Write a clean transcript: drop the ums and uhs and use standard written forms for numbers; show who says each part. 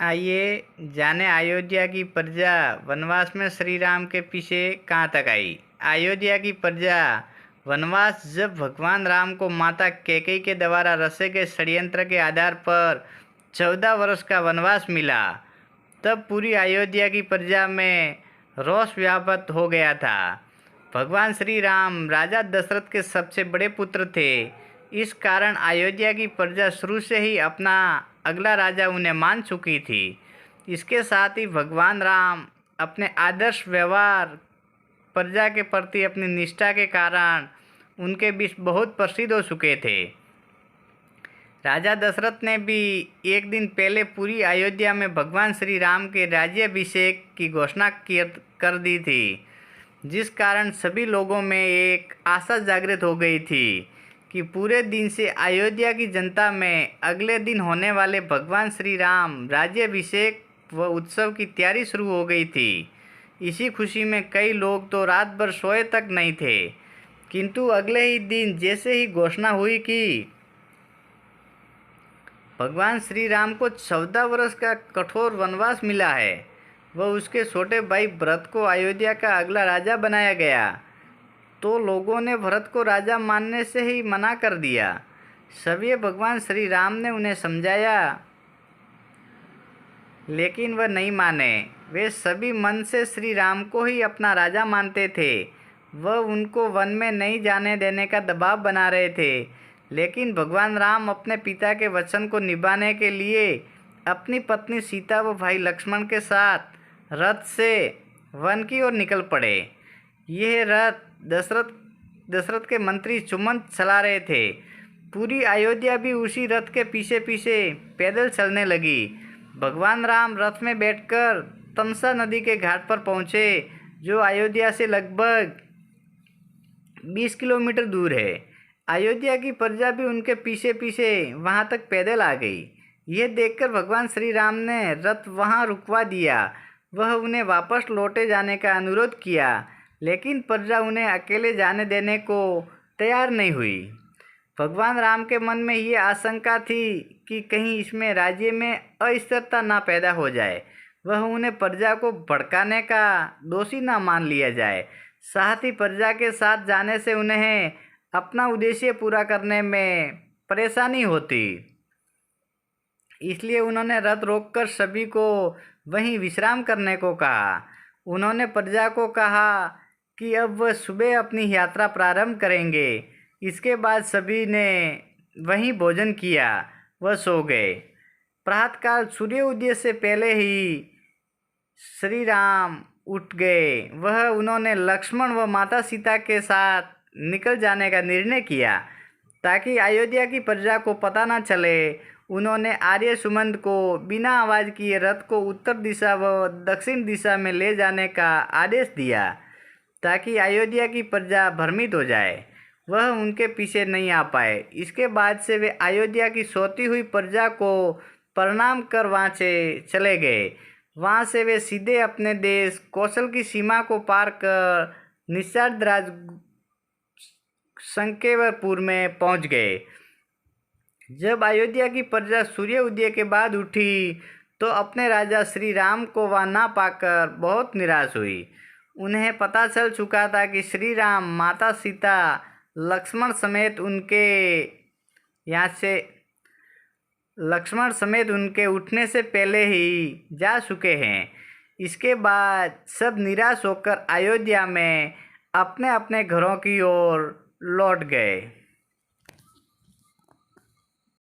Speaker 1: आइए जाने अयोध्या की प्रजा वनवास में श्री राम के पीछे कहाँ तक आई। अयोध्या की प्रजा वनवास जब भगवान राम को माता कैकेयी के द्वारा रचे गए षड्यंत्र के आधार पर 14 वर्ष का वनवास मिला, तब पूरी अयोध्या की प्रजा में रोष व्याप्त हो गया था। भगवान श्री राम राजा दशरथ के सबसे बड़े पुत्र थे। इस कारण अयोध्या की प्रजा शुरू से ही अपना अगला राजा उन्हें मान चुकी थी। इसके साथ ही भगवान राम अपने आदर्श व्यवहार, प्रजा के प्रति अपनी निष्ठा के कारण उनके बीच बहुत प्रसिद्ध हो चुके थे। राजा दशरथ ने भी एक दिन पहले पूरी अयोध्या में भगवान श्री राम के राज्याभिषेक की घोषणा कर दी थी, जिस कारण सभी लोगों में एक आशा जागृत हो गई थी कि पूरे दिन से अयोध्या की जनता में अगले दिन होने वाले भगवान श्री राम राज्याभिषेक व उत्सव की तैयारी शुरू हो गई थी। इसी खुशी में कई लोग तो रात भर सोए तक नहीं थे, किंतु अगले ही दिन जैसे ही घोषणा हुई कि भगवान श्री राम को 14 वर्ष का कठोर वनवास मिला है व उसके छोटे भाई भरत को अयोध्या का अगला राजा बनाया गया, तो लोगों ने भरत को राजा मानने से ही मना कर दिया। सभी भगवान श्री राम ने उन्हें समझाया, लेकिन वह नहीं माने। वे सभी मन से श्री राम को ही अपना राजा मानते थे। वह उनको वन में नहीं जाने देने का दबाव बना रहे थे, लेकिन भगवान राम अपने पिता के वचन को निभाने के लिए अपनी पत्नी सीता व भाई लक्ष्मण के साथ रथ से वन की ओर निकल पड़े। यह रथ दशरथ के मंत्री सुमंत चला रहे थे। पूरी अयोध्या भी उसी रथ के पीछे पीछे पैदल चलने लगी। भगवान राम रथ में बैठकर तमसा नदी के घाट पर पहुँचे, जो अयोध्या से लगभग 20 किलोमीटर दूर है। अयोध्या की प्रजा भी उनके पीछे पीछे वहां तक पैदल आ गई। यह देखकर भगवान श्री राम ने रथ वहां रुकवा दिया। वह उन्हें वापस लौटे जाने का अनुरोध किया, लेकिन प्रजा उन्हें अकेले जाने देने को तैयार नहीं हुई। भगवान राम के मन में ये आशंका थी कि कहीं इसमें राज्य में अस्थिरता ना पैदा हो जाए, वह उन्हें प्रजा को भड़काने का दोषी ना मान लिया जाए। साथ ही प्रजा के साथ जाने से उन्हें अपना उद्देश्य पूरा करने में परेशानी होती, इसलिए उन्होंने रथ रोककर सभी को वहीं विश्राम करने को कहा। उन्होंने प्रजा को कहा कि अब वह सुबह अपनी यात्रा प्रारंभ करेंगे। इसके बाद सभी ने वहीं भोजन किया, वह सो गए। प्रातःकाल सूर्य उदय से पहले ही श्री राम उठ गए। उन्होंने लक्ष्मण व माता सीता के साथ निकल जाने का निर्णय किया, ताकि अयोध्या की प्रजा को पता न चले। उन्होंने आर्य सुमंत को बिना आवाज़ किए रथ को उत्तर दिशा व दक्षिण दिशा में ले जाने का आदेश दिया, ताकि अयोध्या की प्रजा भ्रमित हो जाए, वह उनके पीछे नहीं आ पाए। इसके बाद से वे अयोध्या की सोती हुई प्रजा को प्रणाम कर वहाँ से चले गए। वहाँ से वे सीधे अपने देश कौशल की सीमा को पार कर निषाद राज संकेवरपुर में पहुँच गए। जब अयोध्या की प्रजा सूर्य उदय के बाद उठी, तो अपने राजा श्री राम को वहाँ ना पाकर बहुत निराश हुई। उन्हें पता चल चुका था कि श्री राम माता सीता लक्ष्मण समेत उनके उठने से पहले ही जा चुके हैं। इसके बाद सब निराश होकर अयोध्या में अपने अपने घरों की ओर लौट गए।